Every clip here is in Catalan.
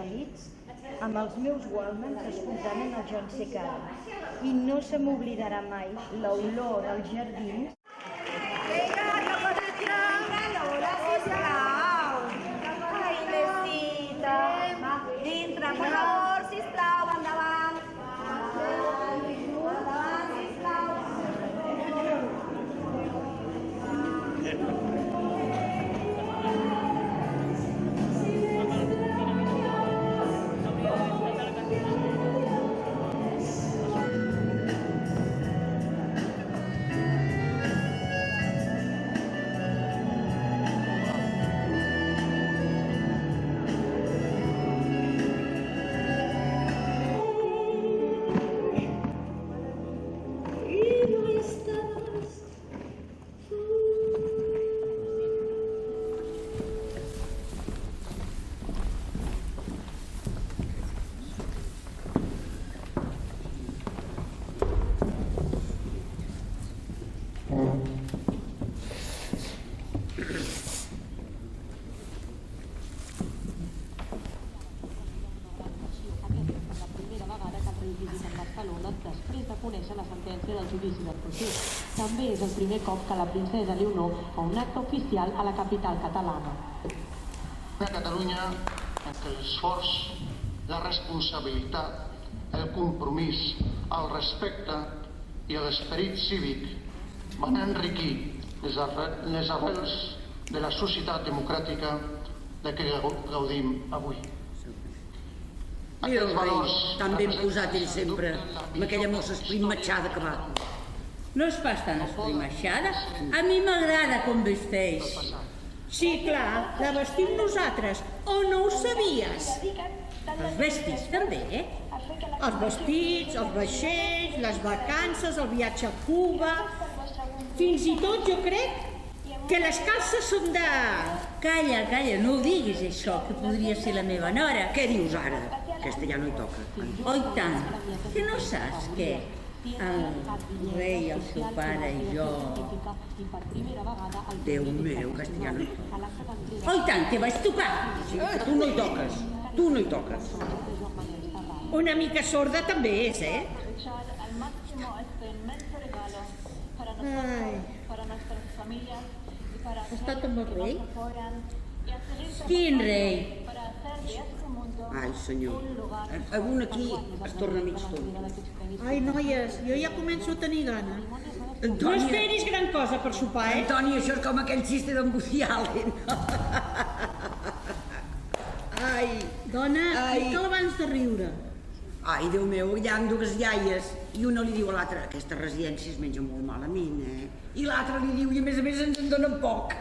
ferits amb els meus Walkmans escoltant en el John Secada. I no se m'oblidarà mai l'olor als jardins. Vinga, que petita! Lola, sisplau! Ai, Mesita! Dintre, per favor, sisplau, endavant! Endavant, sisplau! Després de conèixer la sentència del judici del procés. També és el primer cop que la princesa Leonor fa un acte oficial a la capital catalana. Una Catalunya en què l'esforç, la responsabilitat, el compromís, el respecte i l'esperit cívic van enriquir les arrels de la societat democràtica de què gaudim avui. Mira el rei, tan ben posat ell sempre, amb aquella mossa esprimmatxada que va. No és pas tan esprimmatxada? A mi m'agrada com vesteix. Sí, clar, la vestim nosaltres, o no ho sabies? Els vestits també, eh? Els vestits, els vaixells, les vacances, el viatge a Cuba... Fins i tot jo crec que les calces són de... Calla, calla, no ho diguis això, que podria ser la meva nora. Què dius ara? Aquesta ja no hi toca. Oh, i tant, que no saps què? El rei, el seu pare i jo... Déu meu, aquesta ja no hi toca. Oh, i tant, que vaig tocar. Sí, que tu no hi toques, tu no hi toques. Una mica sorda també és, eh? Ai. Has estat amb el rei? Quin rei? Ai, senyor, un aquí es torna mig tonto. Ai, noies, jo ja començo a tenir gana. No Antònia, esperis gran cosa per sopar, eh? Antònia, això és com aquell xiste d'en Woody Allen. Ai, Dona, Ai. i que l'abans de riure? ai, Déu meu, hi ha dues iaies i una li diu a l'altra, aquesta residència es menja molt malament, eh? I l'altra li diu, i a més ens en donen poc.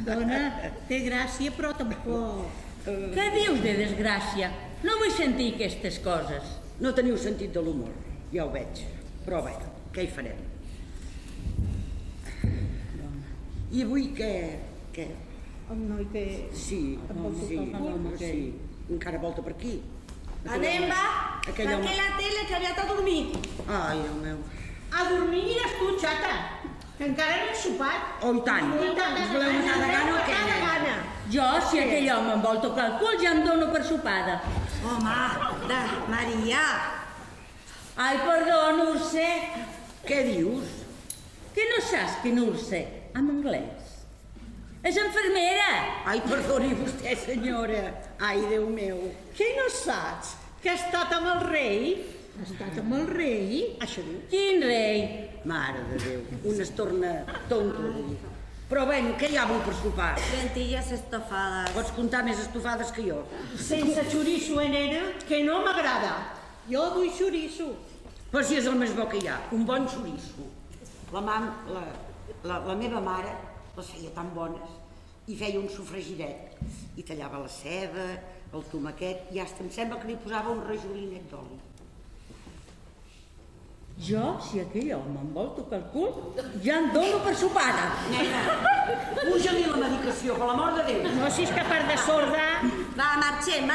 Dona, té gràcia, però tampoc. Què dius de desgràcia? No vull sentir aquestes coses. No teniu sentit de l'humor, ja ho veig, però bé, què hi farem? I avui què? El noi que... Sí, sí, encara volta per aquí. Anem, va! Aquell home. Tanqué la tele, que aviat a dormir. Ai, Déu meu. A dormir aniràs tu, xata, que encara no he sopat. Oh, i tant, us voleu anar de gana o què? De gana. Jo, si aquell home em vol tocar el cul, ja em dono per sopada. Home, Maria! Ai, perdó, Nurse. Què dius? Que no saps que Nurse, en anglès, és infermera. Ai, perdoni vostè, senyora. Ai, Déu meu. Què no saps? Que ha estat amb el rei? Ha estat amb el rei? Això diu. Quin rei? Mare de Déu, un es torna tonto. Però bueno, què hi ha avui per sopar? Lentilles estofades. Pots comptar més estofades que jo. Sense xoriço, nena, que no m'agrada. Jo vull xoriço. Però si és el més bo que hi ha, un bon xoriço. La meva mare les feia tan bones i feia un sofregiret i tallava la ceba, el tomaquet i hasta em sembla que li posava un rajolinet d'oli. Jo, si aquell home em vol tocar el cul, ja em dono per sopada. Nena, puja-li la medicació, per l'amor de Déu. No siguis que a part de sorda... Va, marxem,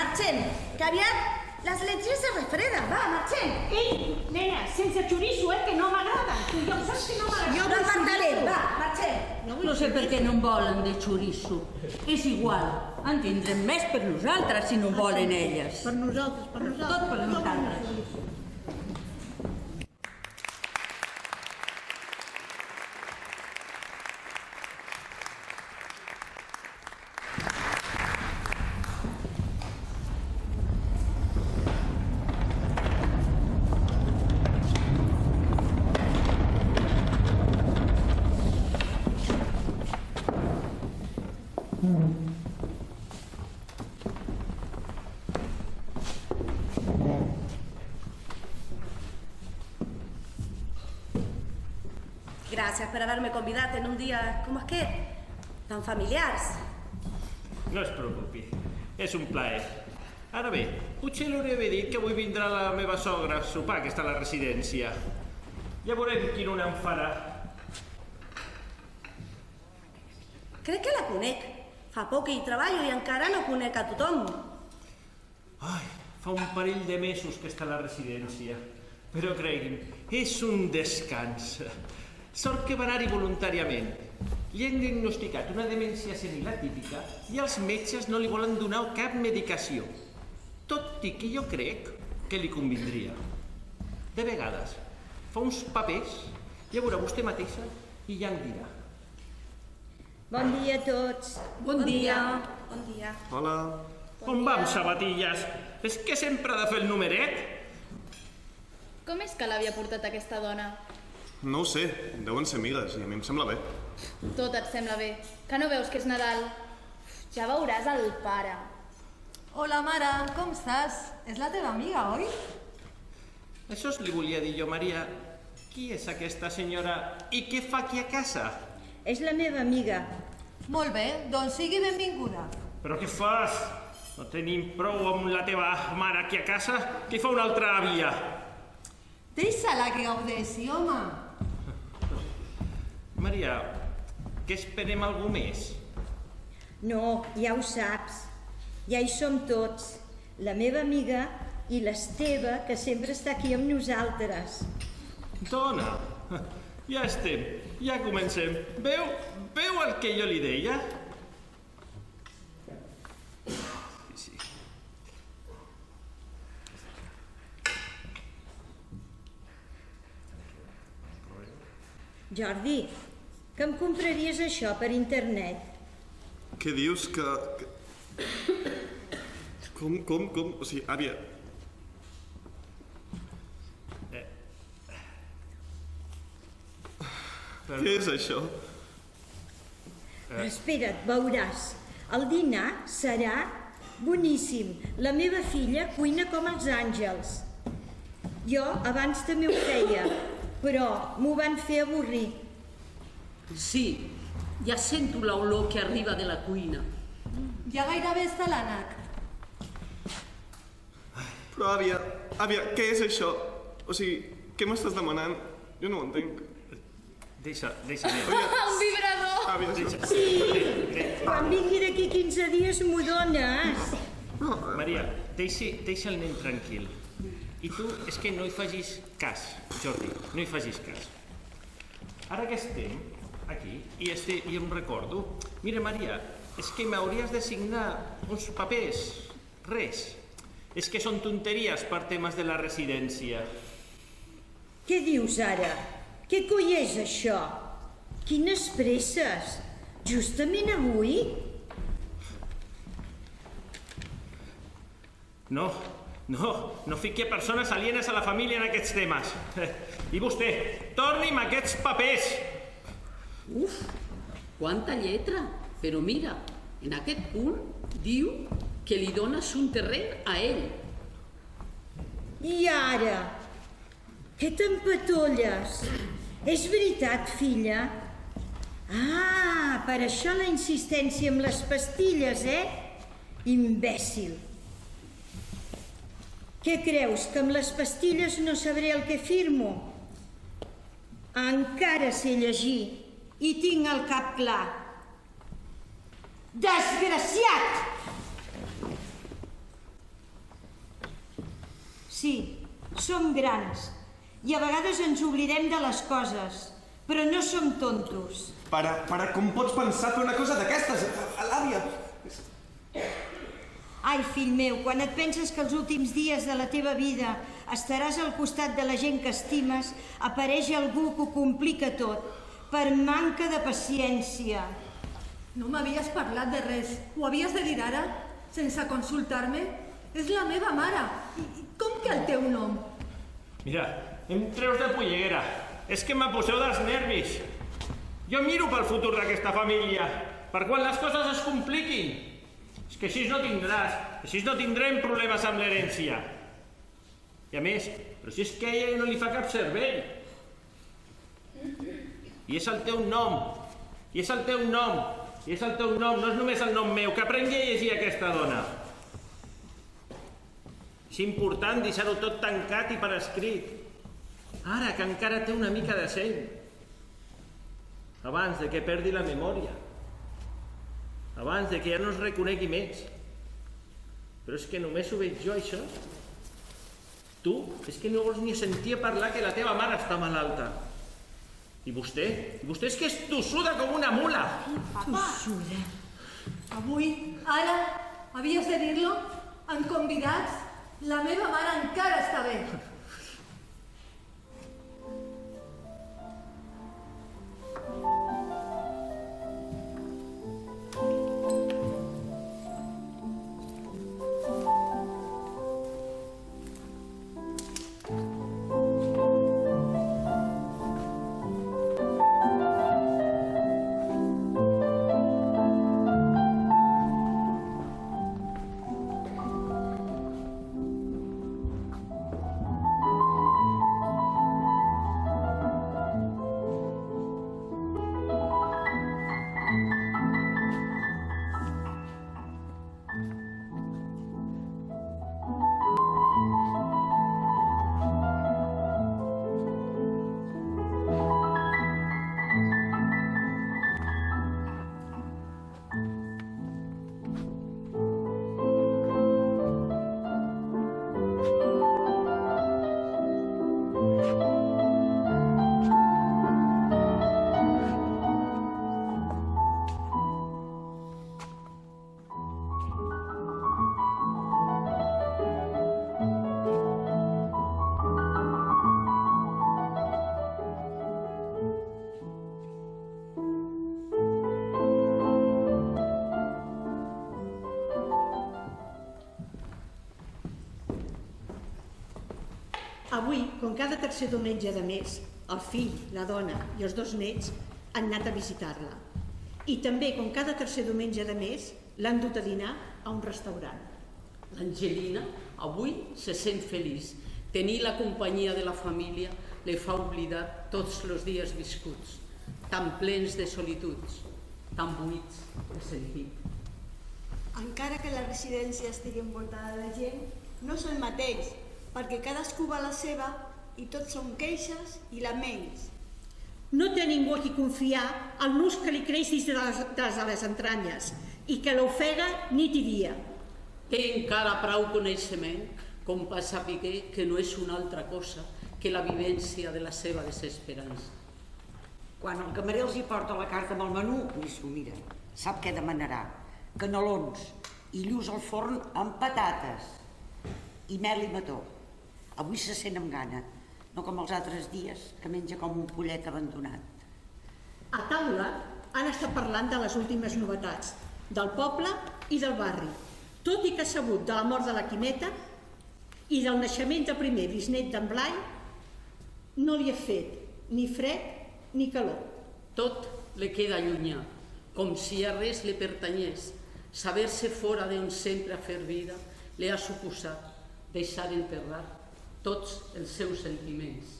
que aviat les lentilles se refreden. Va, marxem. Ei, nena, sense xoriço, que no m'agrada. Tu ja ho saps que no m'agrada. No parlarem, va, marxem. marxem. No sé per què no en volen de xoriço. És igual, en tindrem més per nosaltres si no en volen elles. Per nosaltres, per nosaltres. Tot per nosaltres. Gràcies per haver-me convidat en un dia com aquest, tan familiars. No es preocupi, és un plaer. Ara bé, potser li hauria d'haver dit que avui vindrà la meva sogra a sopar, que està a la residència. Ja veurem quin una em farà. Crec que la conec. Fa poc que hi treballo i encara no conec a tothom. Ai, fa un parell de mesos que està a la residència. Però cregui'm, és un descans. Sort que va anar-hi voluntàriament. Li han diagnosticat una demència senil atípica i els metges no li volen donar cap medicació. Tot i que jo crec que li convindria. De vegades, fa uns papers, ja veurà vostè mateixa i ja em dirà. Bon dia a tots. Bon dia. Bon dia. Hola. On vam, sabatilles? És que sempre ha de fer el numeret? Com és que l'havia portat aquesta dona? No ho sé, deuen ser amigues i a mi em sembla bé. Tot et sembla bé. Que no veus que és Nadal? Ja veuràs el pare. Hola, mare, com estàs? És la teva amiga, oi? Això li volia dir jo, Maria. Qui és aquesta senyora i què fa aquí a casa? És la meva amiga. Molt bé, doncs sigui benvinguda. Però què fas? No tenim prou amb la teva mare aquí a casa? Què fa una altra àvia? Deixa-la que gaudeixi, home. Maria, que esperem algú més? No, ja ho saps. Ja hi som tots. La meva amiga i l'Esteve, que sempre està aquí amb nosaltres. Dona, ja estem, ja comencem. Veu el que jo li deia? Sí. Jordi, que em compraries això per internet? Què dius que... Com? O sigui, àvia... Què és això? Però espera't, veuràs. El dinar serà boníssim. La meva filla cuina com els àngels. Jo abans també ho feia, però m'ho van fer avorrir. Sí, ja sento l'olor que arriba de la cuina. Ja gairebé està l'ànec. Però, àvia, què és això? O sigui, què m'estàs demanant? Jo no ho entenc. Deixa-me. Un vibrador! Àvia, Sí, quan vingui d'aquí 15 dies m'ho dones. Maria, deixa el nen tranquil. I tu, és que no hi facis cas, Jordi, no hi facis cas. Ara que estem aquí, i em recordo, mira, Maria, és que m'hauries de signar uns papers, res. És que són tonteries per temes de la residència. Què dius ara? Què coi és això? Quines presses? Justament avui? No fiqui a persones alienes a la família en aquests temes. I vostè, torni'm aquests papers. Uf, quanta lletra. Però mira, en aquest punt diu que li dones un terreny a ell. I ara? Què t'empatolles? És veritat, filla? Ah, per això la insistència amb les pastilles, Imbècil. Què creus, que amb les pastilles no sabré el que firmo? Encara sé llegir i tinc el cap clar. Desgraciat! Sí, som grans i a vegades ens oblidem de les coses, Però no som tontos. Pare, com pots pensar fer una cosa d'aquestes? L'àvia... Ai, fill meu, quan et penses que els últims dies de la teva vida estaràs al costat de la gent que estimes, apareix algú que ho complica tot, per manca de paciència. No m'havies parlat de res. Ho havies de dir ara, sense consultar-me? És la meva mare. I com que el teu nom? Mira, em treus de polleguera. És que m'aposeu dels nervis. Jo miro pel futur d'aquesta família, per quan les coses es compliquin. És que així no tindràs, així no tindrem problemes amb l'herència. I a més, però si és que a ella no li fa cap cervell. I és el teu nom, i és el teu nom, i és el teu nom, no és només el nom meu, que aprengui a llegir aquesta dona. És important deixar-ho tot tancat i per escrit. Ara que encara té una mica de seny. Abans de que perdi la memòria. Abans de que ja no es reconegui més. Però és que només ho veig jo, això. Tu, és que no vols ni sentir parlar que la teva mare està malalta. I vostè? I vostè és que és tossuda com una mula. Tossuda. Avui, ara, havies de dir-lo? En convidats? La meva mare encara està bé. Avui, com cada tercer diumenge de mes, el fill, la dona i els dos nets han anat a visitar-la. I també, com cada tercer diumenge de mes, l'han dut a dinar a un restaurant. L'Angelina avui se sent feliç. Tenir la companyia de la família li fa oblidar tots els dies viscuts, tan plens de solituds, tan buits de sentit. Encara que la residència estigui envoltada de gent, no és el mateix, perquè cadascú va a la seva i tots són queixes i laments. No té ningú a qui confiar el nus que li creix des de les entranyes i que l'ofega nit i dia. Té encara prou coneixement com per saber que no és una altra cosa que la vivència de la seva desesperança. Quan el camarer els hi porta la carta amb el menú, ni s'ho mira. Sap què demanarà? Canelons i lluç al forn amb patates i mel i mató. Avui se sent amb gana, no com els altres dies, que menja com un pollet abandonat. A taula han estat parlant de les últimes novetats, del poble i del barri, tot i que ha sabut de la mort de la Quimeta i del naixement del primer bisnet d'en Blai, no li ha fet ni fred ni calor. Tot li queda llunyà, com si a res li pertanyés. Saber-se fora d'on sempre a fer vida li ha suposat deixar enterrar tots els seus sentiments.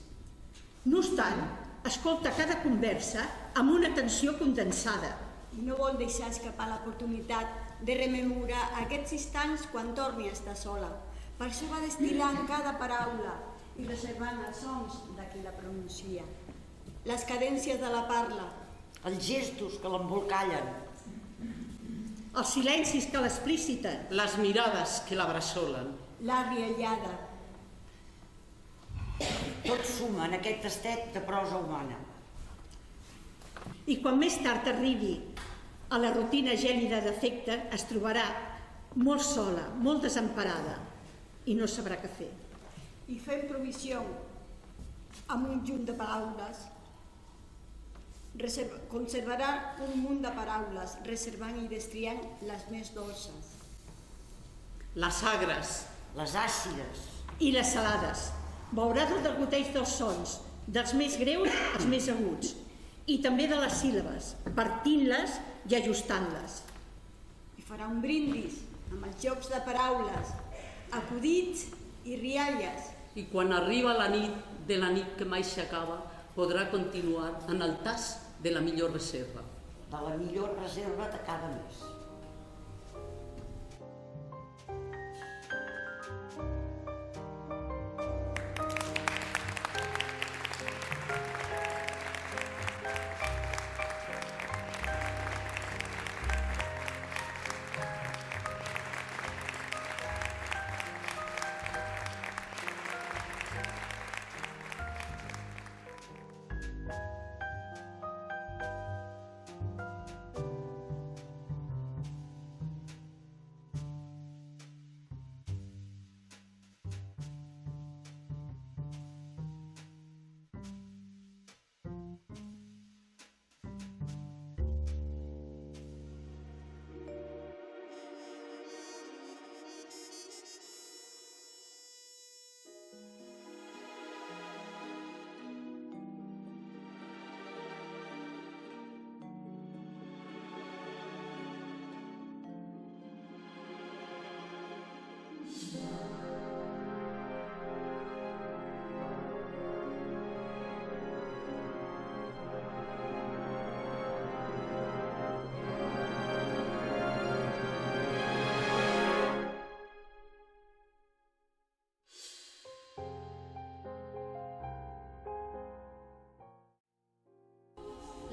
No obstant, escolta cada conversa amb una atenció condensada. I no vol deixar escapar l'oportunitat de rememorar aquests instants quan torni a estar sola. Per això va destil·lant cada paraula i reservant els sons de qui la pronuncia. Les cadències de la parla. Els gestos que l'embolcallen. Els silencis que l'expliciten. Les mirades que l'abraçolen. La riallada. Tot suma en aquest tastet de prosa humana. I quan més tard arribi a la rutina gèlida d'afecte, es trobarà molt sola, molt desemparada, i no sabrà què fer. I fem provisió amb un junt de paraules. Conservarà un munt de paraules, reservant i destriant les més dolces. Les agres. Les àcides. I les salades. Veurà del degoteig dels sons, dels més greus als més aguts, i també de les síl·labes, partint-les i ajustant-les. I farà un brindis amb els jocs de paraules, acudits i rialles. I quan arriba la nit de la nit que mai s'acaba, podrà continuar en el tas de la millor reserva. De la millor reserva de cada mes.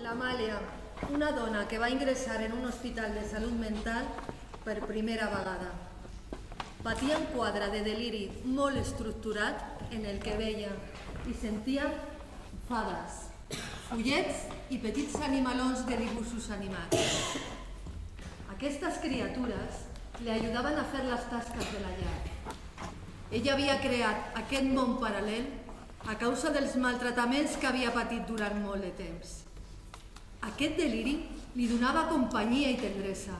L'Amàlia, una dona que va ingressar en un hospital de salut mental per primera vegada. Patia un quadre de deliri molt estructurat en el que veia i sentia fades, fullets i petits animalons de dibuixos animats. Aquestes criatures li ajudaven a fer les tasques de la llar. Ella havia creat aquest món paral·lel a causa dels maltrataments que havia patit durant molt de temps. Aquest deliri li donava companyia i tendresa.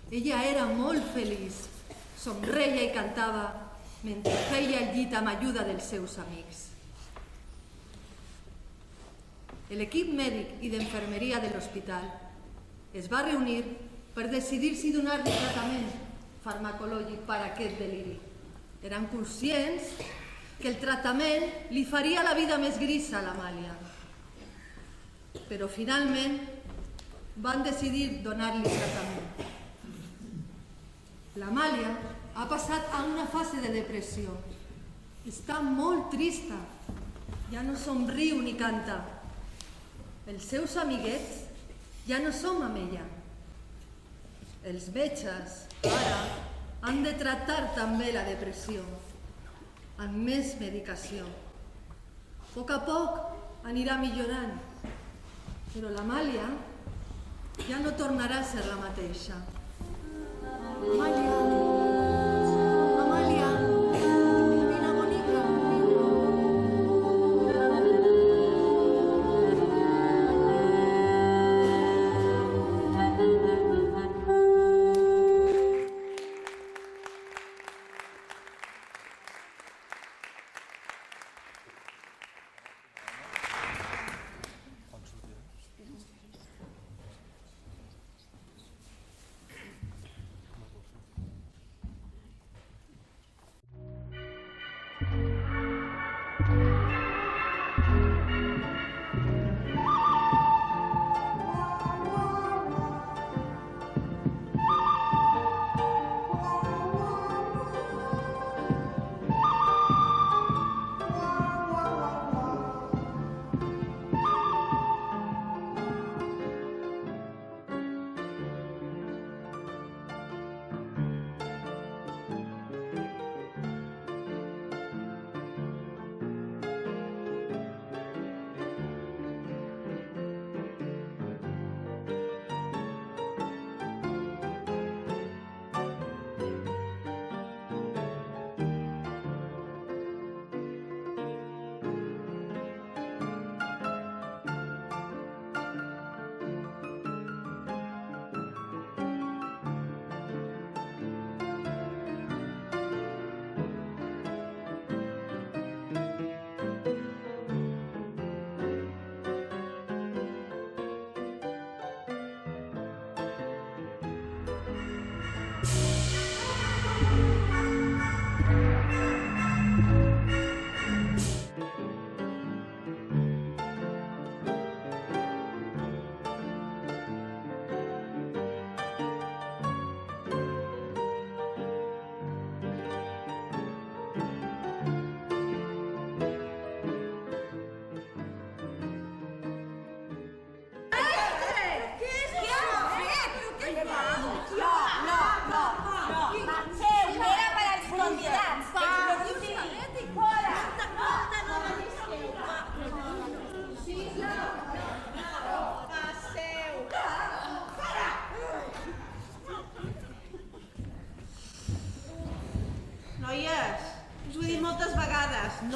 Ella era molt feliç, somreia i cantava mentre feia el llit amb ajuda dels seus amics. L'equip mèdic i d'infermeria de l'hospital es va reunir per decidir si donar-li tractament farmacològic per a aquest deliri. Eren conscients que el tractament li faria la vida més grisa a l'Amàlia. Però finalment van decidir donar-li tractament. L'Amàlia ha passat a una fase de depressió. Està molt trista. Ja no somriu ni canta. Els seus amiguets ja no som amb ella. Els metges, ara, han de tractar també la depressió, amb més medicació. A poc anirà millorant, però l'Amàlia ja no tornarà a ser la mateixa. Amàlia, Amàlia, vine bonica,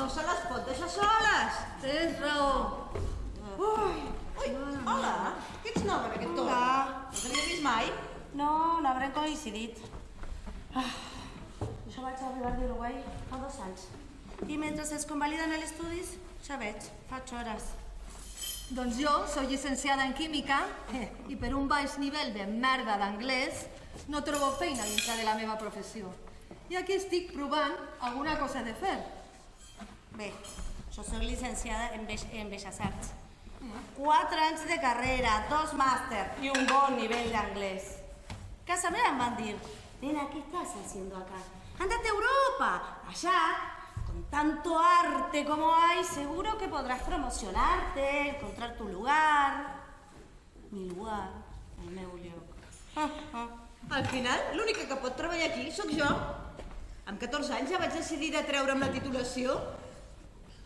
No se les pot deixar soles. Tens raó. Ui, hola. Que ets nova en aquest torn? Hola. No t'havia vist mai? No, no habrem coincidit. Jo vaig arribar d'Uruguai fa 2 anys. I mentre es convaliden els estudis, ja veig, faig hores. Doncs jo soy llicenciada en química i per un baix nivell de merda d'anglès no trobo feina dintre de la meva professió. I aquí estic provant alguna cosa de fer. Bé, jo soc llicenciada en Belles Arts. 4 anys de carrera, 2 màster i un bon nivell d'anglès. Casa meva em van dir, nena, ¿qué estás haciendo acá? Ándate a Europa, allá. Con tanto arte como hay, seguro que podrás promocionarte, encontrar tu lugar. Mi lugar, el meu lloc. Al final, l'única que pot treballar aquí sóc jo. Amb 14 anys ja vaig decidir de treure'm la titulació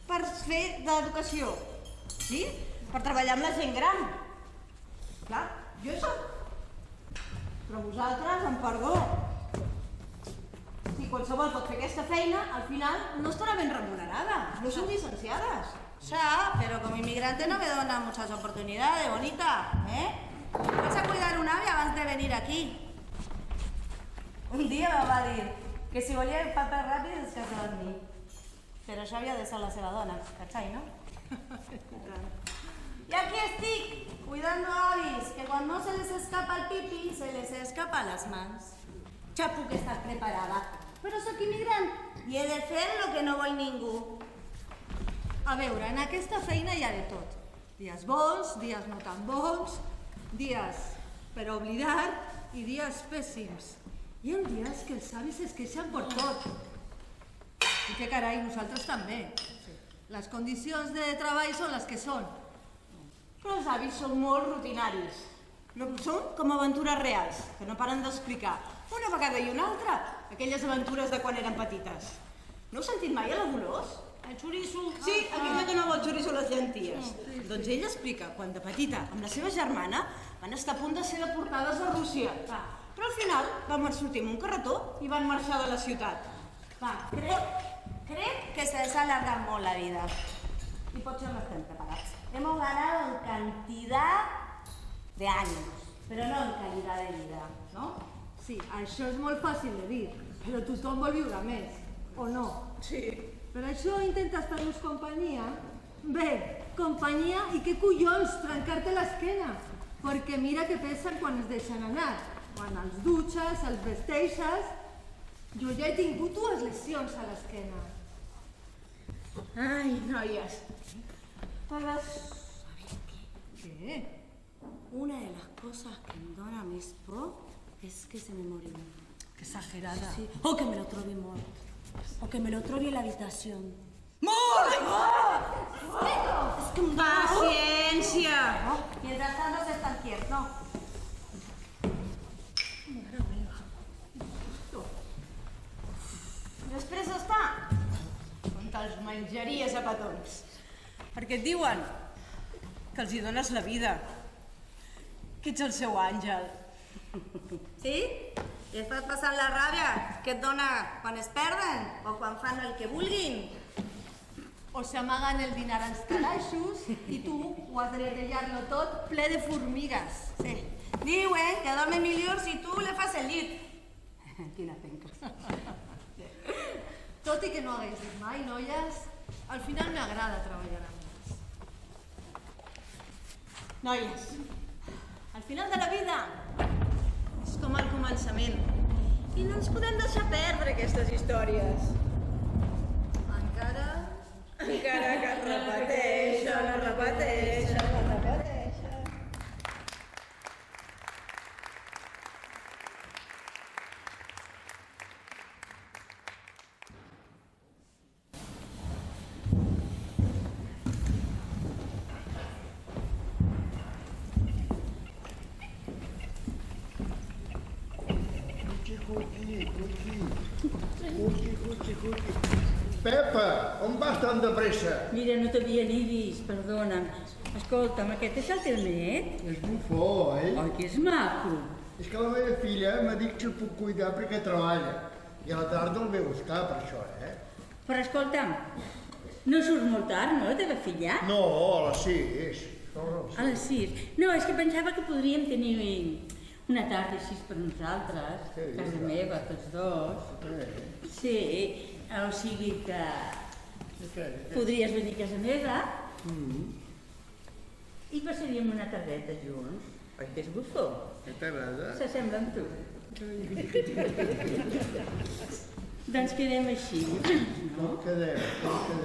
per fer d'educació. Sí? Per treballar amb la gent gran. Clar, jo hi soc. Però vosaltres, amb perdó. Si qualsevol pot fer aquesta feina, al final no estarà ben remunerada. No són llicenciades. Ya, pero como inmigrante no me dan muchas oportunidades, bonita, ¿eh? Vas a cuidar un ave antes de venir aquí. Un día me va a decir que si volia el papel ràpid es casava amb mi. Però jo havia de ser la seva dona, ¿cachai, no? Y aquí estic, cuidando avis, que cuando no se les escapa el pipi, se les escapa las mans. Ja puc estar preparada, però sóc immigrant i he de fer el que no vol ningú. A veure, en aquesta feina hi ha de tot. Dies bons, dies no tan bons, dies per oblidar i dies pèssims. Hi ha dies que els avis es queixen per tot. I que carai, nosaltres també. Les condicions de treball són les que són. Però els avis són molt rutinaris. No són com aventures reals, que no paren d'explicar. Una vegada i una altra, aquelles aventures de quan eren petites. No heu sentit mai a la Dolors? El xoriço. Sí, aquella que no vol xoriço a les llenties. Doncs ella explica, quan de petita, amb la seva germana, van estar a punt de ser deportades a Rússia. Però al final van sortir amb un carretó i van marxar de la ciutat. Va, crec que se les ha alargat molt la vida. Y potser no estem preparats. Hemos ganado en cantidad de años, pero no en calidad de vida, ¿no? Sí, això és molt fàcil de dir, però tothom vol viure més, o no? Sí. Per això intentes fer-nos companyia. Bé, companyia i què collons, trencar-te l'esquena. Perquè mira que pesen quan es deixen anar. Quan els dutxes, els vesteixes... Jo ja he tingut 2 lesions a l'esquena. Ai, noies. Todas. Què? Una de las cosas que me dona més por es que se me murió. Que exagerada. Sí. O que me lo trobi mort. O que me lo trobi a la habitación. Mort! Es que Paciència! Mientras tanto se están quietos, ¿no? Després d'estar on te'ls menjaries a petons. Perquè et diuen que els hi dones la vida, que ets el seu àngel. Sí? I estàs passant la ràbia que et dona quan es perden o quan fan el que vulguin. O s'amaguen el dinar als calaixos i tu ho has de netejar-lo tot ple de formigues. Sí. Diuen que dorme millor si tu le fas el llit. Quina penca. Tot i que no hagués dit mai, noies, al final m'agrada treballar amb ells. Noies, al final de la vida és com al començament. I no ens podem deixar perdre aquestes històries. Encara que es repeteixen, es repeteixen, es repeteixen. Pepa, on vas tan de pressa? Mira, no t'havia ni vist, perdona'm. Escolta'm, aquest és el teu net? És bufó, oi? Oi, que és maco. És que la meva filla m'ha dit que el puc cuidar perquè treballa. I a la tarda el ve a buscar, per això, eh? Però escolta'm, No surt molt tard, no, la teva filla? No, a les 6. A les 6. No, és que pensava que podríem tenir una tarda així per nosaltres, a casa meva, tots dos. Sí, o sigui que podries venir a casa meva i passaríem una tardeta junts. Oi que és bufó? T'agrada? S'assembla amb tu. Doncs quedem així, no? Quedem.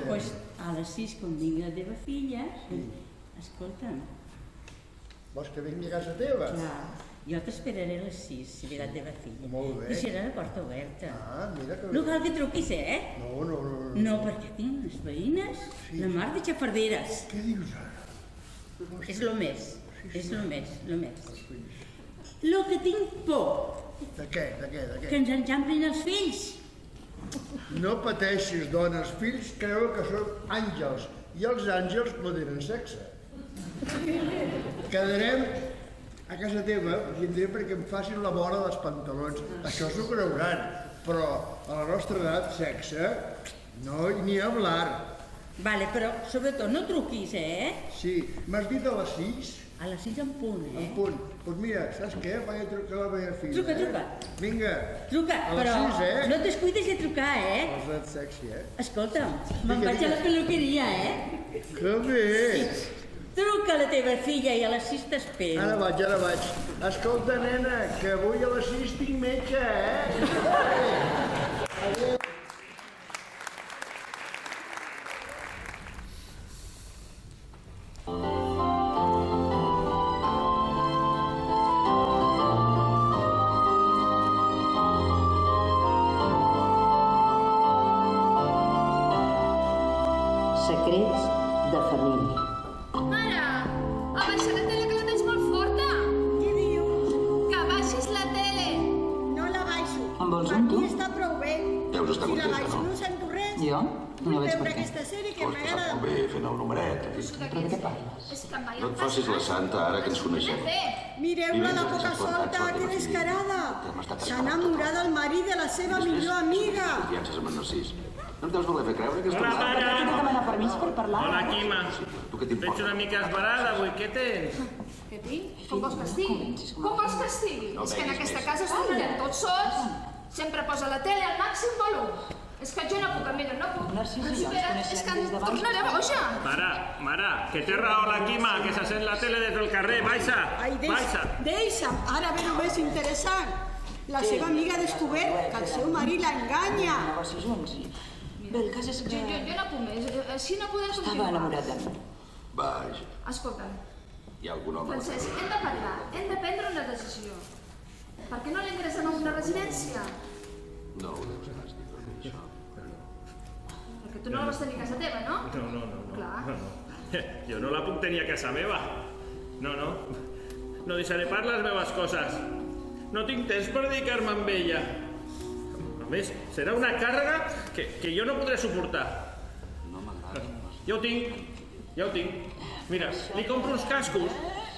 Doncs a les 6, quan vingui la teva filla, escolta'm. Vols que vingui a casa teva? Clar, jo t'esperaré a les 6, si ve la teva filla. Molt bé. I serà la porta oberta. Ah, mira que bé. No cal que truquis, eh? No. No, perquè tinc unes veïnes, la mar de xafarderes. Què dius ara? És lo més, és lo més. Lo que tinc por, De què? que ens enxamplin els fills. No pateixis, dona, els fills creuen que són àngels i els àngels no tenen sexe. Quedarem a casa teva, vindré perquè em facin la vora dels pantalons. Això s'ho creuran, però a la nostra edat, sexe, no ni hablar. Vale, però sobretot no truquis, eh? Sí, m'has dit a les 6? A les 6 en punt, eh? En punt. Doncs mira, saps què? Vaig a trucar a la meva filla. Truca. Vinga. Truca, a les però 6, eh? no et descuides de trucar, eh? Posa't sexy, eh? Escolta'm, me'n vaig a la peluqueria, eh? Que bé! Truca a la teva filla i a les 6 t'espero. Ara vaig. Escolta, nena, que avui a les 6 tinc metge, eh? Adéu. Secrets de família. Mare, abaixa la tele que la tens molt forta. Què dius? Que baixis la tele. No la baixo. En vols Per un, tu? mi està prou bé. Deus estar Si la contenta, baixo no? no sento res. Jo? No Vull veig veure per què. aquesta sèrie que T'ho has passat m'agrada. molt bé fent el numeret. Però de què parles? És que mai No et facis la santa ara que ens coneixem. Mireu-la, la poca solta, que descarada. S'ha enamorat del marit de la seva millor amiga. Confiances amb en Narcís. No em deus voler fer creure que és Hola, tot pare! He de demanar permís per parlar. Hola, Quima. Tu què Veig t'importa? una mica esbarada avui, què tens? Què tinc? Com vols que estigui? Com vols que estigui? No És que en beguis aquesta més. casa estem tots sols. Sempre posa la tele al màxim volum. És que jo no puc, Emilio, no puc. Narcís i jo ens Espera, coneixem és que des em d'abans. tornaré boja. Mare, que té raó la Quima, que se sent la tele des del carrer. Ai, Baixa. deixa'm. Ara ve el més interessant. La seva amiga ha descobert que el seu marit l'enganya. Negocis junts i... Bé, el cas és que... Jo no puc més, així no podem Estava continuar. enamorat de mi. Vaja, Escolta'm, hi ha algun home... Francesc, hem de parlar, hem de prendre una decisió. Per què no l'ingressem a una residència? No ho deus pas dir per mi, això. Perquè tu no la vas tenir a casa teva, no? No. Clar. Jo no la puc tenir a casa meva. No. No deixaré pas les meves coses. No tinc temps per dedicar-me amb ella. A més, serà una càrrega que jo no podré suportar. No m'agrada. Ja ho tinc. Mira, li compro uns cascos,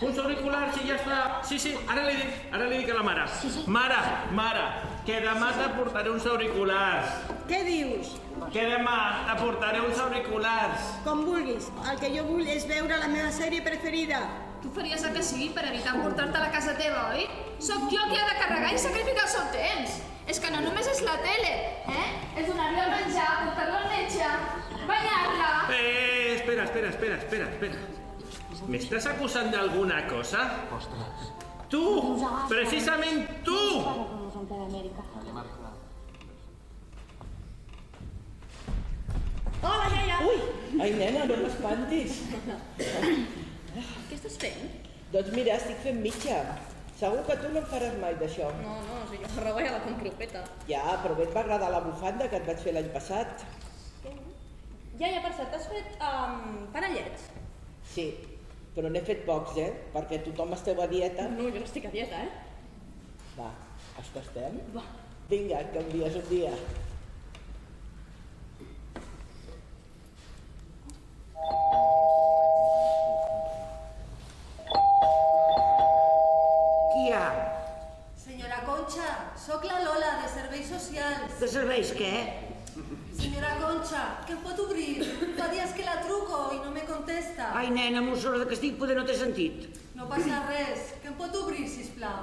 uns auriculars i ja està. Sí, ara li dic a la mare. Mare, que demà t'aportaré uns auriculars. Què dius? Que demà t'aportaré uns auriculars. Com vulguis. El que jo vull és veure la meva sèrie preferida. Tu faries el que sigui per evitar portar-te a la casa teva, oi? Sóc jo qui ha de carregar i sacrificar el seu temps. És que no només és la tele, eh? És donar-li el menjar, portar-la al metge, banyar-la... Espera. M'estàs acusant d'alguna cosa? Ostres. Tu! Precisament tu! Hola, iaia! Ui! Ai, nena, no m'espantis. Què estàs fent? Doncs mira, estic fent mitja. Segur que tu no em faràs mai d'això. No, si jo la roba ja la compro feta. Ja, però bé et va agradar la bufanda que et vaig fer l'any passat. Iaia, per cert, t'has fet panellets? Sí, però n'he fet pocs, perquè tothom esteu a dieta. No, jo no estic a dieta, Va, estem? Va. Vinga, que envies un dia. Qui hi ha? Senyora Concha, sóc la Lola, de Serveis Socials. De serveis què? Senyora Concha, Conxa, que em pot obrir? Fa dies que la truco i no me contesta. Ai, nena, mossora, que estic poder no t'he sentit. No passa res, que em pot obrir, sisplau.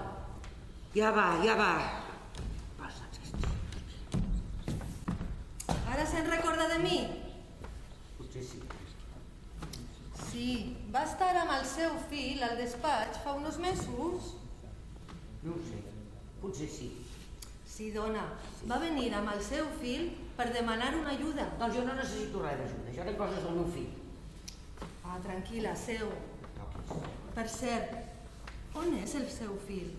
Ja va, ja va. Ara se'n recorda de mi? Potser sí. Sí, va estar amb el seu fill al despatx fa uns mesos. No ho sé, potser sí. Sí, dona, va venir amb el seu fill per demanar una ajuda. Doncs jo no necessito res d'ajuda, això eren coses del meu fill. Ah, tranquil·la, seu. Per cert, on és el seu fill?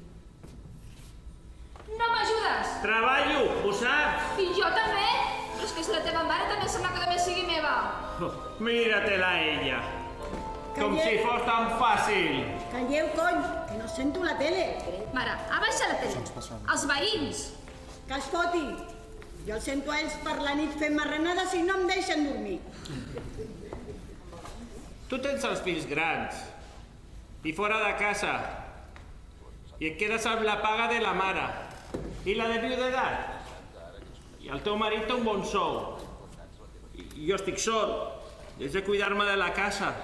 No m'ajudes! Treballo, ho saps? I jo també? Però és que si la teva mare també sembla que també sigui meva. Míratela a ella. Com si fos tan fàcil. Calleu, cony, que no sento la tele. Mare, abaixa la tele. Els veïns. Que es foti. Jo els sento a ells per la nit fent marranades i no em deixen dormir. Tu tens els fills grans i fora de casa i et quedes amb la paga de la mare i la de viudetat. I el teu marit té un bon sou. I jo estic sol. I haig de cuidar-me de la casa.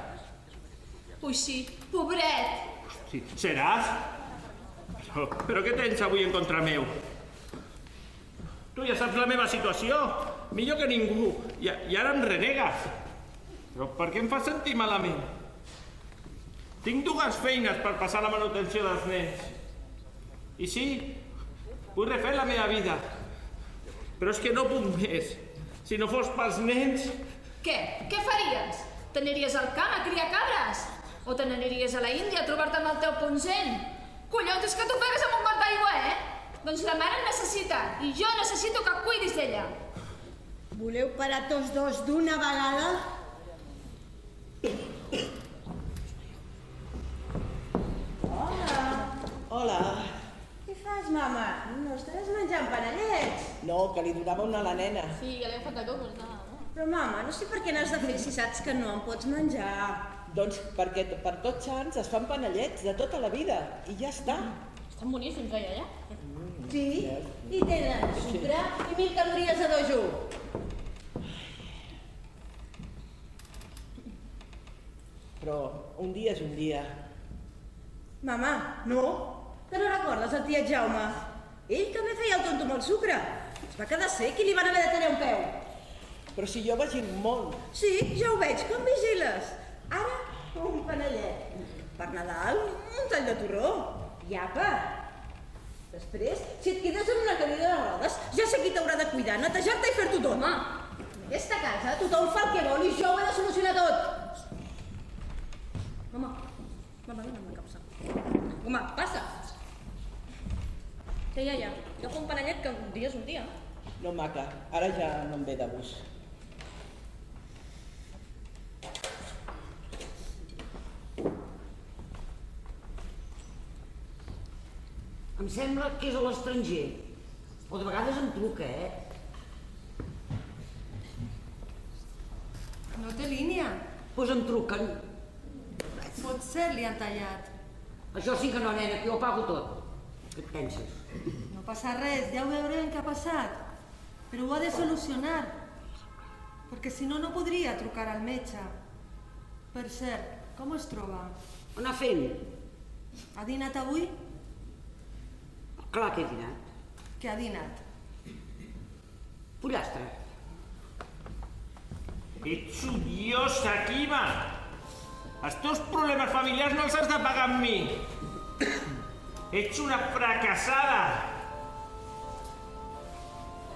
Ui, sí, pobret. Sí, seràs? Però què tens avui en contra meu? Tu ja saps la meva situació. Millor que ningú. I ara em renegues. Però per què em fas sentir malament? Tinc 2 feines per passar la manutenció dels nens. I sí, vull refer la meva vida. Però és que no puc més. Si no fos pels nens... Què? Què faries? T'aniries al camp a criar cabres? O te n'aniries a la Índia a trobar-te amb el teu ponzent? Collons, és que tu pegues amb un got d'aigua, Doncs la mare em necessita i jo necessito que cuidis d'ella. Voleu parar tots dos d'una vegada? Hola. Què fas, mama? No estàs menjant panellets? No, que li donava una a la nena. Sí, ja li hem fet cocos, no? Però, mama, no sé per què n'has de fer si saps que no em pots menjar. Doncs perquè per tots sants es fan panellets de tota la vida i ja està. Estan boníssims, oi, allà? Sí, i tenen sucre i 1000 calories a dojo. Però un dia és un dia. Mama, no? Que no recordes el tiet Jaume? Ell també feia el tonto amb el sucre. Es va quedar sec i li van haver de tallar un peu. Però si jo vigilo molt. Sí, ja ho veig, com vigiles. Ara, un panellet. Per Nadal, un tall de torró. I apa. Després, si et quedes en una cadira de rodes, ja sé qui t'haurà de cuidar, netejar-te i fer-t'ho tot. Home, en aquesta casa tothom fa el que vol i jo ho he de solucionar tot. Mama, dóna'm la capsa. Home, passa. Sí, ja. Agafa un panellet que un dia és un dia. No, maca, ara ja no em ve de gust. Em sembla que és a l'estranger. O de vegades em truca, No té línia. Doncs em truquen. Potser li han tallat. Això sí que no, nena, que jo ho pago tot. Què et penses? No passa res, ja ho veurem què ha passat. Però ho ha de solucionar. Perquè si no, no podria trucar al metge. Per cert, com es troba? On ha fent? Ha dinat avui? Clar que he dinat. Què ha dinat? Pollastre. Ets odiosa, Quima! Els teus problemes familiars no els has de pagar amb mi! Ets una fracassada!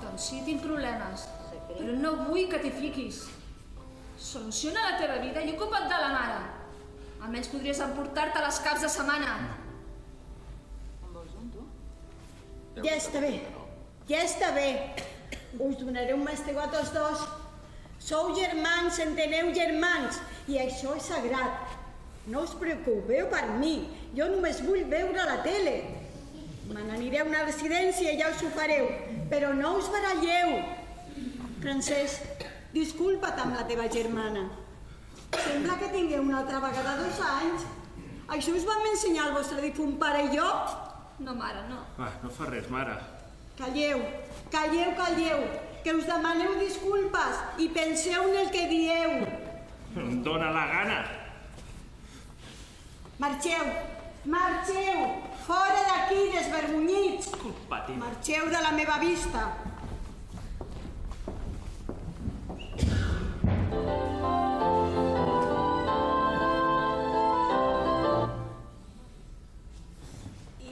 Doncs sí, tinc problemes, però no vull que t'hi fiquis. Soluciona la teva vida i ocupa't de la mare. Almenys podries emportar-te les caps de setmana. Ja està bé, ja està bé. Us donaré un màster a tots dos. Sou germans, enteneu, germans, i això és sagrat. No us preocupeu per mi, jo només vull veure la tele. Me n'aniré a una residència i ja us ho fareu, però no us baralleu. Francesc, disculpa't amb la teva germana. Sembla que tingueu una altra vegada 2 anys. Això us vam ensenyar el vostre difunt pare i jo? No, mare, no. No fa res, mare. Calleu, calleu, calleu. que us demaneu disculpes i penseu en el que dieu. Em dóna la gana. Marxeu, marxeu, fora d'aquí, desvergonyits. Culpa teva. Marxeu de la meva vista.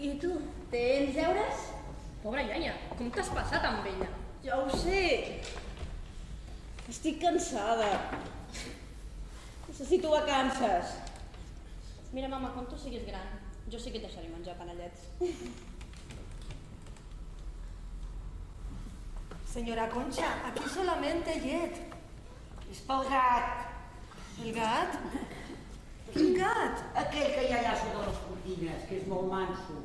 I tu, tens deures? Pobra iaia, com t'has passat amb ella? Ja ho sé. Estic cansada. No sé si tu vacances. Mira, mama, quan tu siguis gran, jo sí que et deixaré menjar panellets. Señora Concha, aquí solamente llet. És pel gat. El gat? Quin gat? Aquell que hi ha allà sota les cortines, que és molt manso.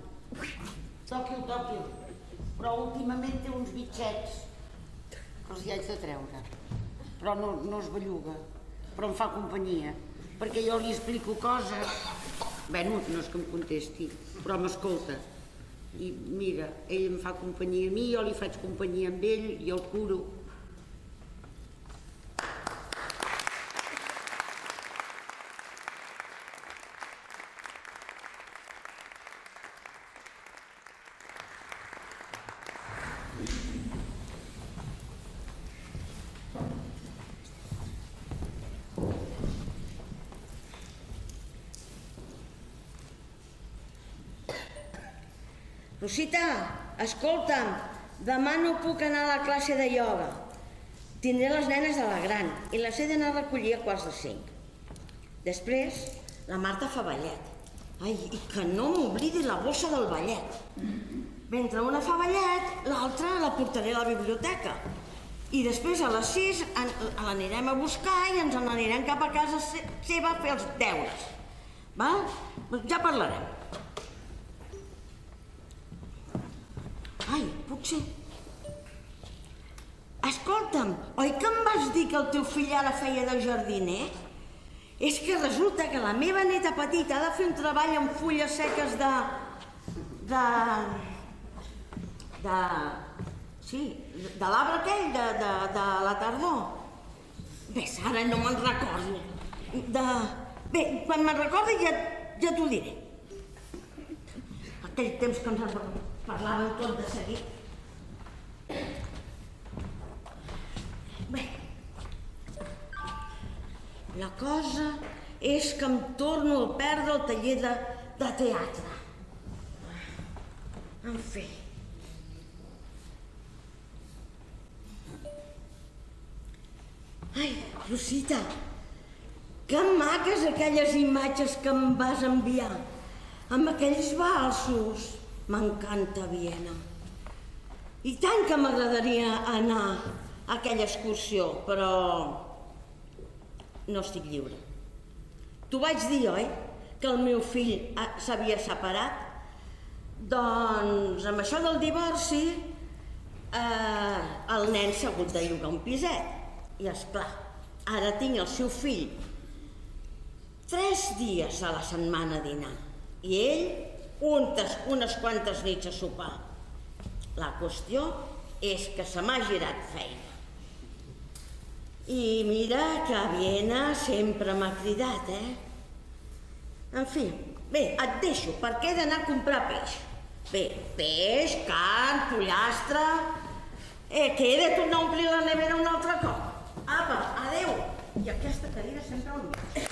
Toqui'l, toqui'l. Però últimament té uns bitxets. Els hi haig de treure. Però no es belluga. Però em fa companyia. Perquè jo li explico coses. Bé, no és que em contesti, però m'escolta. I mira, ell em fa companyia a mi, jo li faig companyia amb ell, jo el curo. Rosita, escolta'm, demà no puc anar a la classe de ioga. Tindré les nenes a la gran i les he d'anar a recollir a 4:45. Després, la Marta fa ballet. Ai, i que no m'oblidi la bossa del ballet. Mentre una fa ballet, l'altra la portaré a la biblioteca. I després a les 6 l'anirem a buscar i ens n'anirem cap a casa seva a fer els deures. Val? Ja parlarem. Ai, potser... Escolta'm, oi que em vas dir que el teu fill ara feia de jardiner? És que resulta que la meva neta petita ha de fer un treball amb fulles seques sí, de l'arbre aquell, de la tardor. Bé, ara no me'n recordo. Bé, quan me'n recordi ja t'ho diré. Aquell temps que ens parlàvem tot de seguit. Bé, la cosa és que em torno a perdre el taller de teatre. En fi. Ai, Rosita, que maques aquelles imatges que em vas enviar, amb aquells valsos. M'encanta Viena. I tant que m'agradaria anar a aquella excursió, però no estic lliure. T'ho vaig dir, oi? Que el meu fill s'havia separat? Doncs amb això del divorci el nen s'ha hagut de llogar un piset. I esclar, ara tinc el seu fill 3 dies a la setmana a dinar i ell unes quantes nits a sopar. La qüestió és que se m'ha girat feina. I mira que a Viena sempre m'ha cridat, En fi, bé, et deixo, perquè he d'anar a comprar peix. Bé, peix, carn, pollastre... que he de tornar a omplir la nevera un altre cop. Apa, adeu! I aquesta cadira sempre al mig.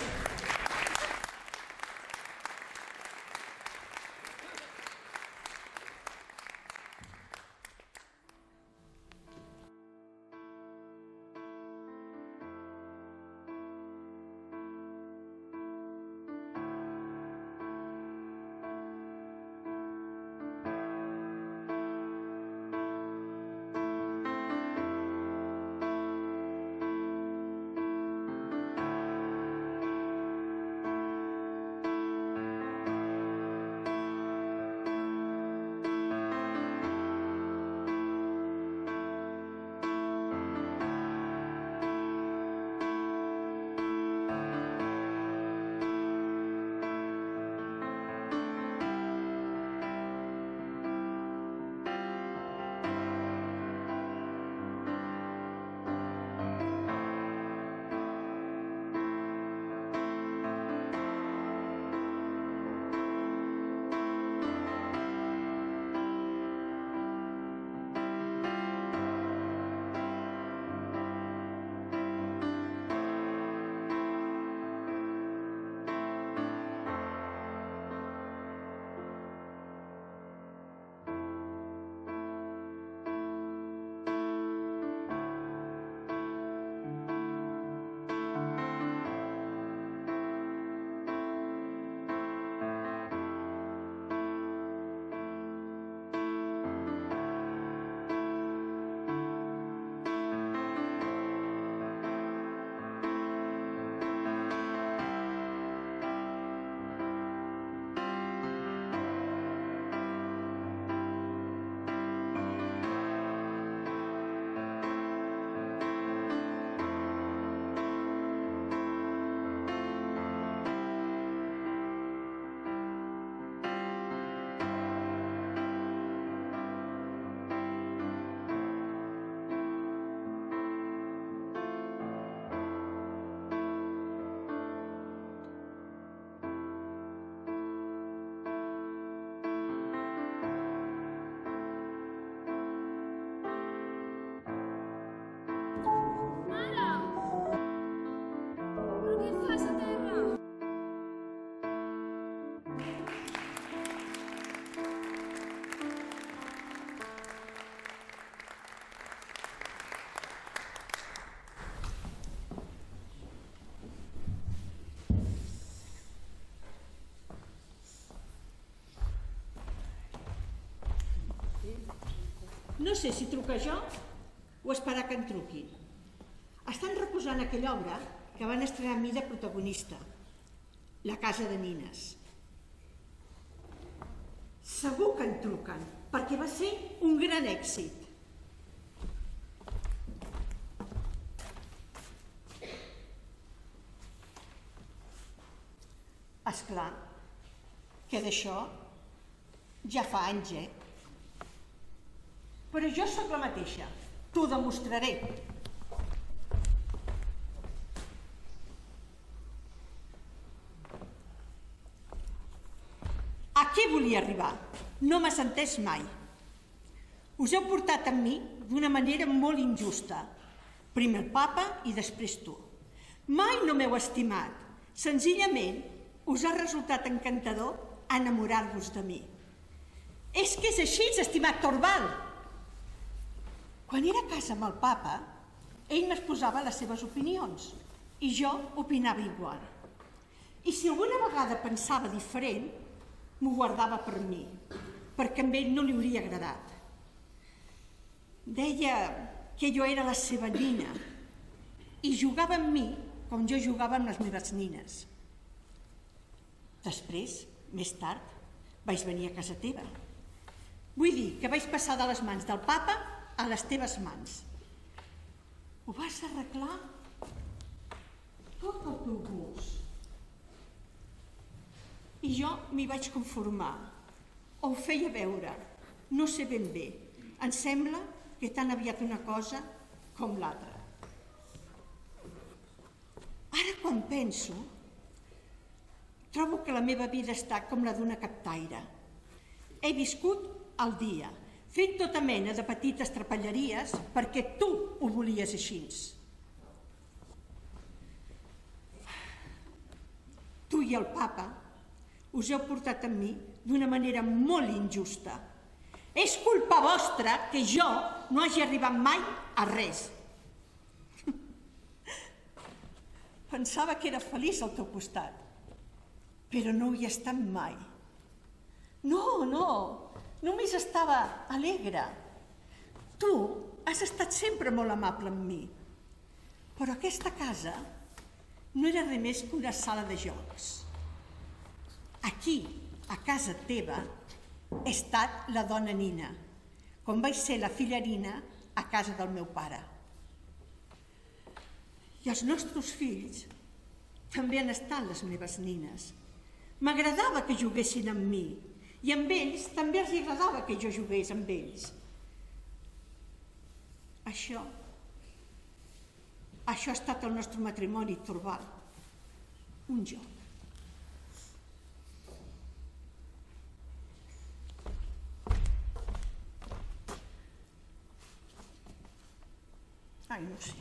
No sé si trucar jo o esperar que em truquin. Estan reposant aquella obra que van estrenar amb mi de protagonista, La casa de nines. Segur que en truquen, perquè va ser un gran èxit. Esclar, que d'això ja fa anys, Però jo sóc la mateixa, t'ho demostraré. A què volia arribar? No m'has entès mai. Us heu portat amb mi d'una manera molt injusta. Primer el papa i després tu. Mai no m'heu estimat. Senzillament us ha resultat encantador enamorar-vos de mi. És que és així, estimat Torvald. Quan era a casa amb el papa, ell m'exposava les seves opinions i jo opinava igual. I si alguna vegada pensava diferent, m'ho guardava per mi, perquè a ell no li hauria agradat. Deia que jo era la seva nina i jugava amb mi com jo jugava amb les meves nines. Després, més tard, vaig venir a casa teva. Vull dir que vaig passar de les mans del papa a les teves mans. Ho vas arreglar tot al teu gust. I jo m'hi vaig conformar. O ho feia veure, no sé ben bé. Em sembla que tan aviat una cosa com l'altra. Ara quan penso, trobo que la meva vida està com la d'una captaire. He viscut el dia, fent tota mena de petites trapelleries perquè tu ho volies així. Tu i el papa us heu portat amb mi d'una manera molt injusta. És culpa vostra que jo no hagi arribat mai a res. Pensava que era feliç al teu costat, però no ho hi he estat mai. No, només estava alegre. Tu has estat sempre molt amable amb mi, però aquesta casa no era res més que una sala de jocs. Aquí, a casa teva, he estat la dona nina, com vaig ser la filla nina a casa del meu pare. I els nostres fills també han estat les meves nines. M'agradava que juguessin amb mi i amb ells també els agradava que jo jugués amb ells. Això ha estat el nostre matrimoni, Torvald. Un joc. Ai, no sé.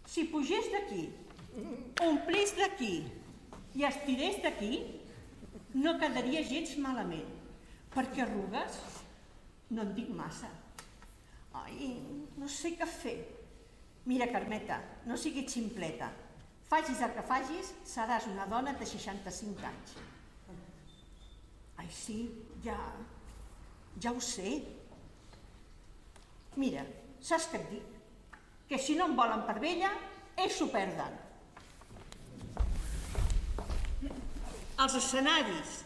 Si pugés d'aquí, omplís d'aquí i estirés d'aquí, no quedaria gens malament, perquè arrugues no en dic massa. Ai, no sé què fer. Mira, Carmeta, no siguis ximpleta. Facis el que facis, seràs una dona de 65 anys. Ai, sí, ja ho sé. Mira, saps què et dic? Que si no em volen per vella, ells s'ho perden. Els escenaris,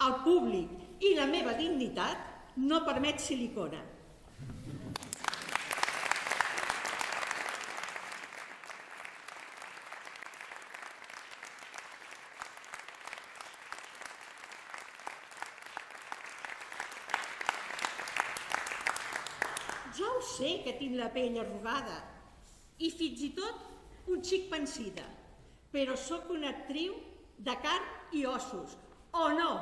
el públic i la meva dignitat no permet silicona. Ja ho sé que tinc la pell arrugada i fins i tot un xic pansida, però sóc una actriu de carn i ossos, o no?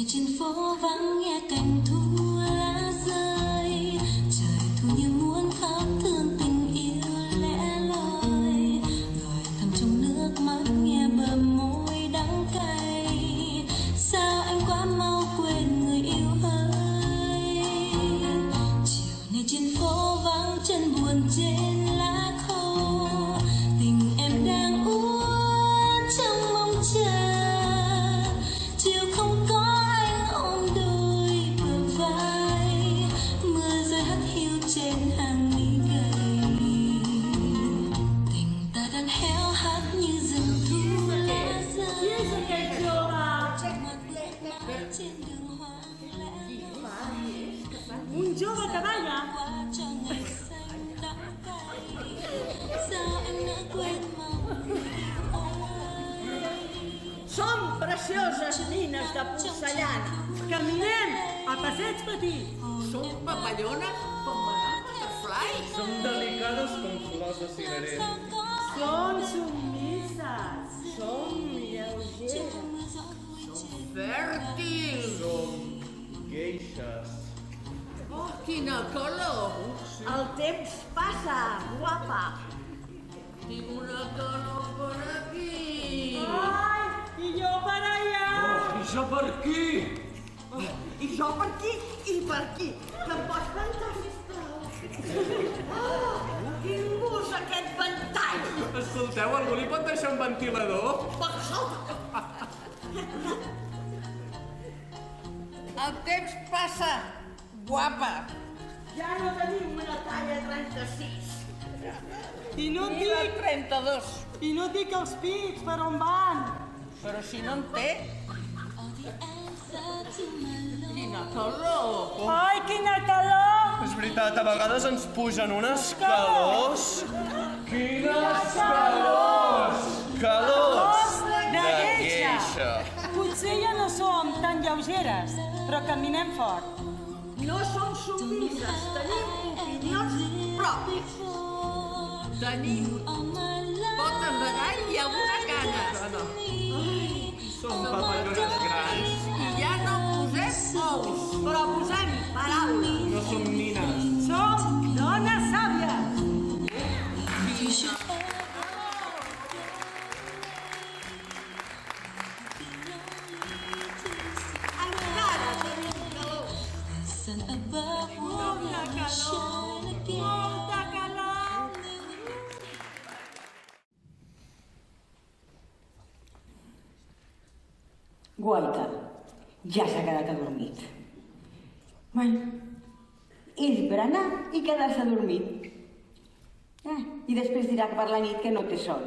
Trên phố vắng nghe cành thu lá rơi, trời thu như muốn khóc thương tình yêu lẽ chân buồn trên lá khô, tình em đang uốn trong mong chờ, chiều không có anh ôm đôi bờ vai, mưa rơi hắt hiu trên hàng mi gầy, tình ta đang héo hắt như rừng thu lá rơi, trên đường hoang lãng. Un jove que balla. Som precioses nines de porcellana. Caminem a passets petits. Som papallones com butterflies. Som delicades com flors de cirerer. Som submises. Som lleugeres. Fèrtils. Som geixes. Oh, quina calor! El temps passa, guapa. Tinc una calor per aquí. Ai, i jo per allà. Oh, i jo per aquí? I jo per aquí i per aquí. Que em pots ventar, sisplau? Oh, quin gust aquest ventall. Escolteu, algú li pot deixar un ventilador? El temps passa, guapa. Ja no tenim una talla 36. I no et dic... 32. I no et dic els pits per on van. Però si no en té... Quina calor! Ai, quina calor! És veritat, a vegades ens pugen unes calors. Quines calors! Calors de gueixa. Potser ja no som tan lleugeres, però caminem fort. No som submises, tenim opinions pròpies. Tenim potes de gall i alguna cana. Som papallones grans. I ja no posem ous. Però posem paraules. No som nines. Som dones sàvies. Encara tenim calor. Molta calor. Molta calor. Guaita, ja s'ha quedat adormit. Bueno, és berenar i quedar-se adormit. I després dirà que per la nit que no té son.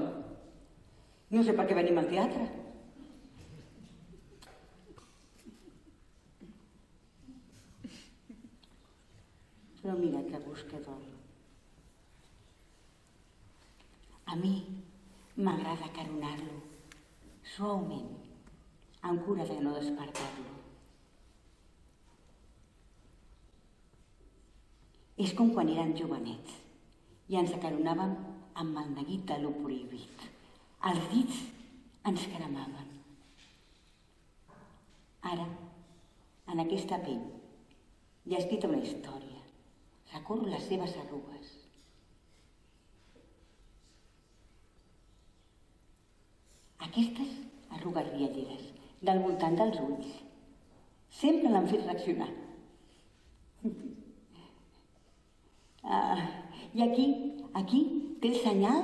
No sé per què venim al teatre. Però mira que busca dol. A mi m'agrada acaronar-lo, suaument, amb cura de no despertar-lo. És com quan érem jovenets i ens acaronàvem amb el neguit de lo prohibit. Els dits ens cremaven. Ara, en aquesta pell, hi ha escrita una història. Recorro les seves arrugues. Aquestes arrugues rialleres, del voltant dels ulls, sempre l'han fet reaccionar. I aquí té el senyal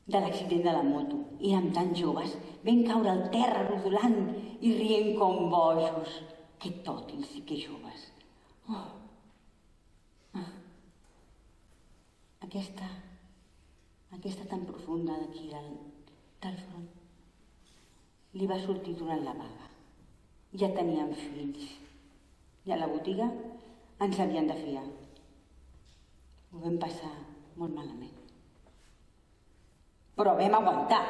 de l'accident de la moto. Érem tan joves, vam caure al terra rodolant i rient com bojos. Que tòtils i que joves. Aquesta tan profunda d'aquí del front li va sortir durant la vaga. Ja teníem fills i a la botiga ens havien de fiar. Ho vam passar molt malament. Però vam aguantar.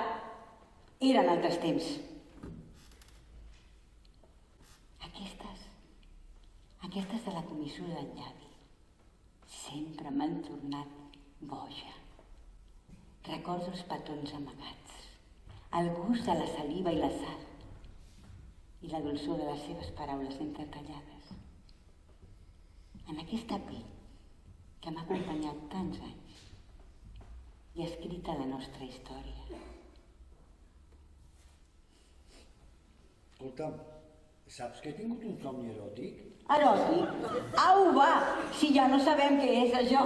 Eren altres temps. Aquestes de la comissura del llavi sempre m'han tornat boja. Recordo els petons amagats, el gust de la saliva i la sal i la dolçor de les seves paraules entretallades. En aquesta pell que m'ha acompanyat tants anys i ha escrita la nostra història. Escolta'm, Saps que he tingut un somni eròtic? Eròtic? Au, va, si ja no sabem què és això.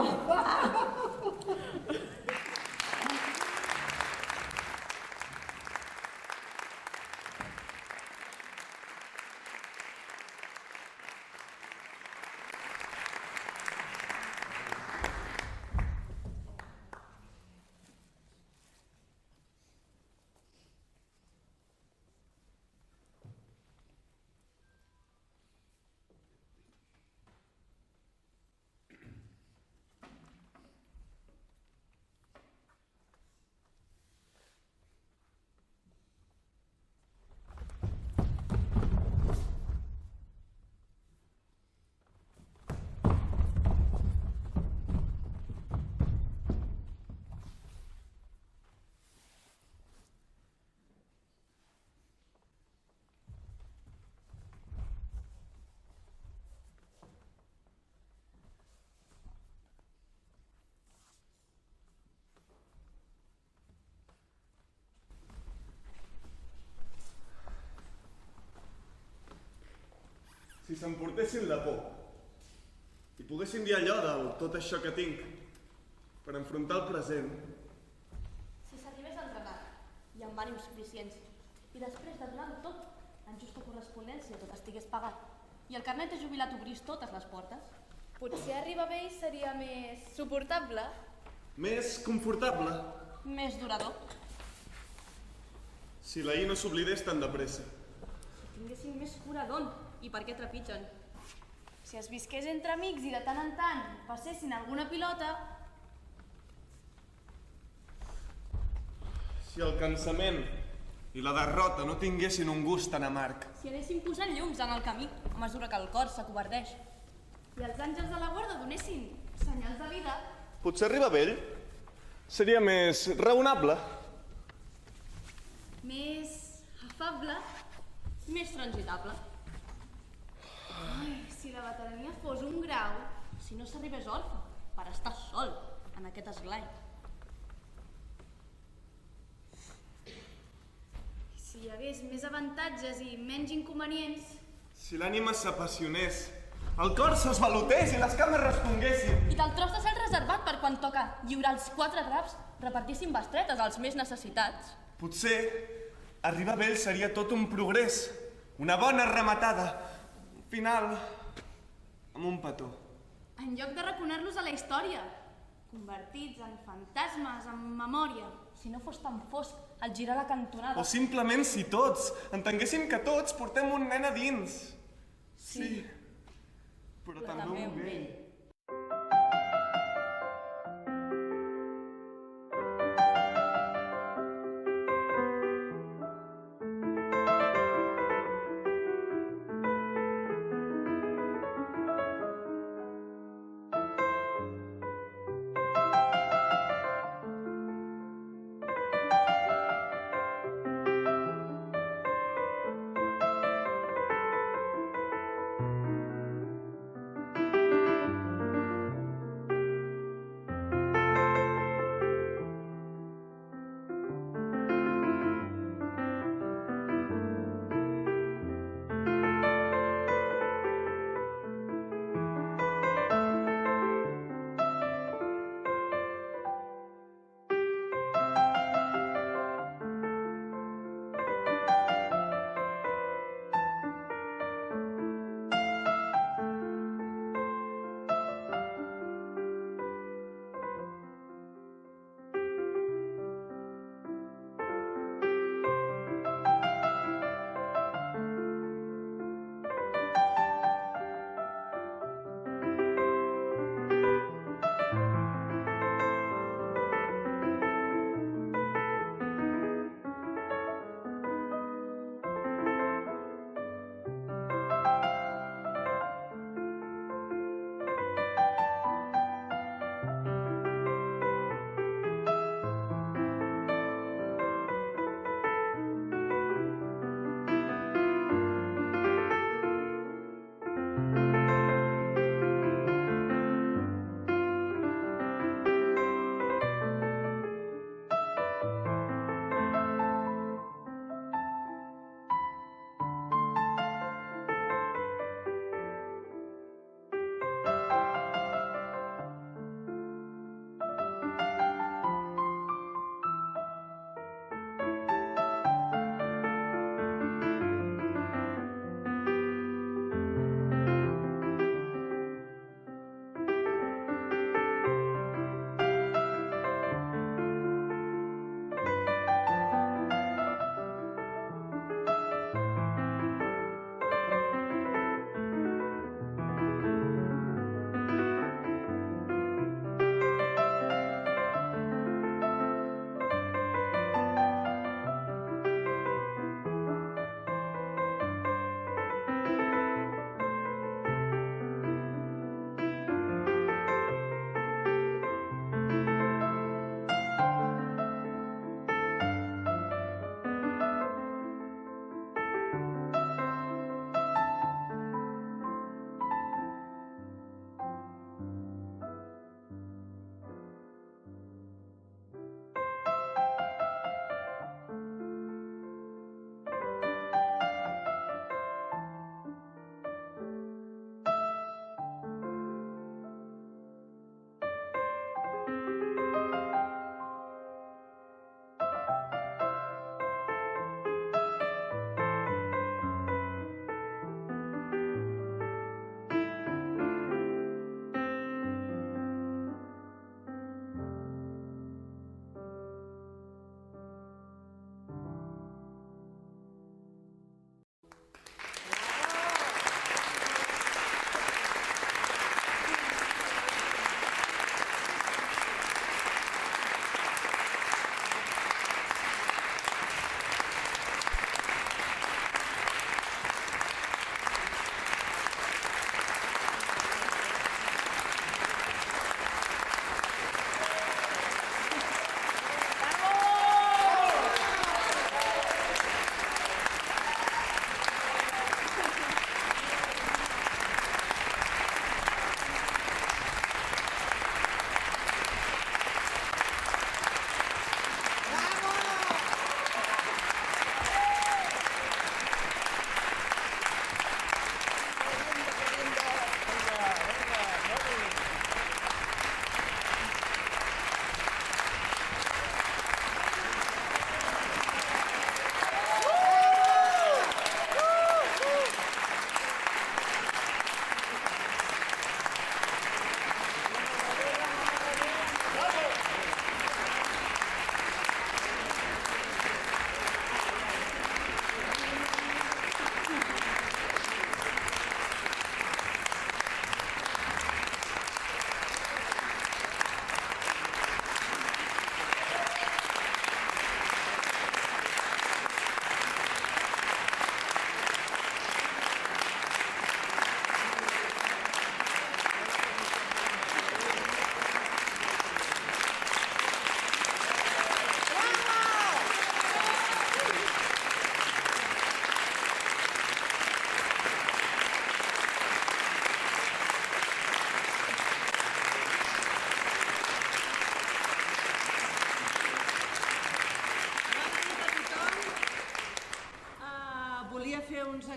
Si s'emportessin la por i poguessin dir allò del tot això que tinc per enfrontar el present, Si s'arribés a entrenar i amb ànims suficients i després de donar-ho tot en justa correspondència tot estigués pagat i el carnet de jubilat obrís totes les portes, potser arribar a ell seria més suportable, més confortable, més durador. si l'ahir no s'oblidés tan de pressa. Si tinguessin més cura d'on i per què trepitgen. Si es visqués entre amics i de tant en tant passessin alguna pilota, Si el cansament i la derrota no tinguessin un gust tan amarg. si anessin posant llums en el camí a mesura que el cor s'acovardeix i els àngels de la guarda donessin senyals de vida, Potser arribar vell seria més raonable. més afable, més transitable. Ai, si la veterania fos un grau, si no s'arribés orfe per estar sol en aquest esglai. Si hi hagués més avantatges i menys inconvenients, Si l'ànima s'apassionés, el cor s'esvalotés i les cames responguessin. i del tros de cel reservat per quan toca lliurar els 4 draps repartissin bestretes als més necessitats. Potser arribar vell seria tot un progrés, una bona rematada, un final amb un petó. En lloc de raconar-los a la història, convertits en fantasmes, en memòria, si no fos tan fosc al girar la cantonada. O simplement si tots entenguessin que tots portem un nen a dins. Sí, però també un vell.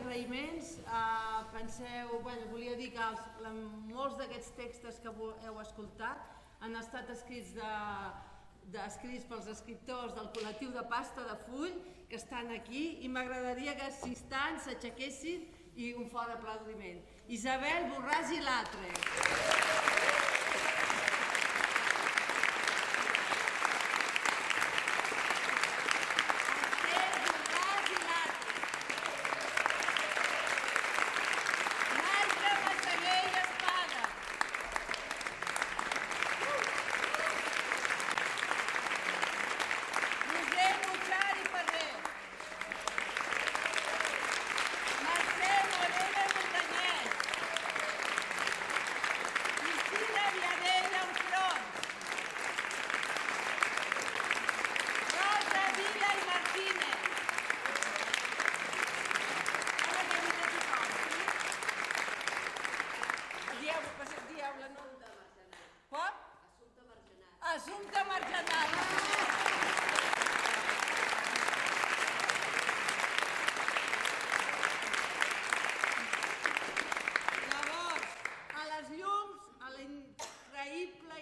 agraïments. Volia dir que molts d'aquests textos que heu escoltat han estat escrits pels escriptors del col·lectiu de Pasta de Full, que estan aquí, i m'agradaria que si estan s'aixequessin i un fort aplaudiment. Isabel Borràs i Latre. Assumpta Margenal. Llavors, a les llums, a la increïble...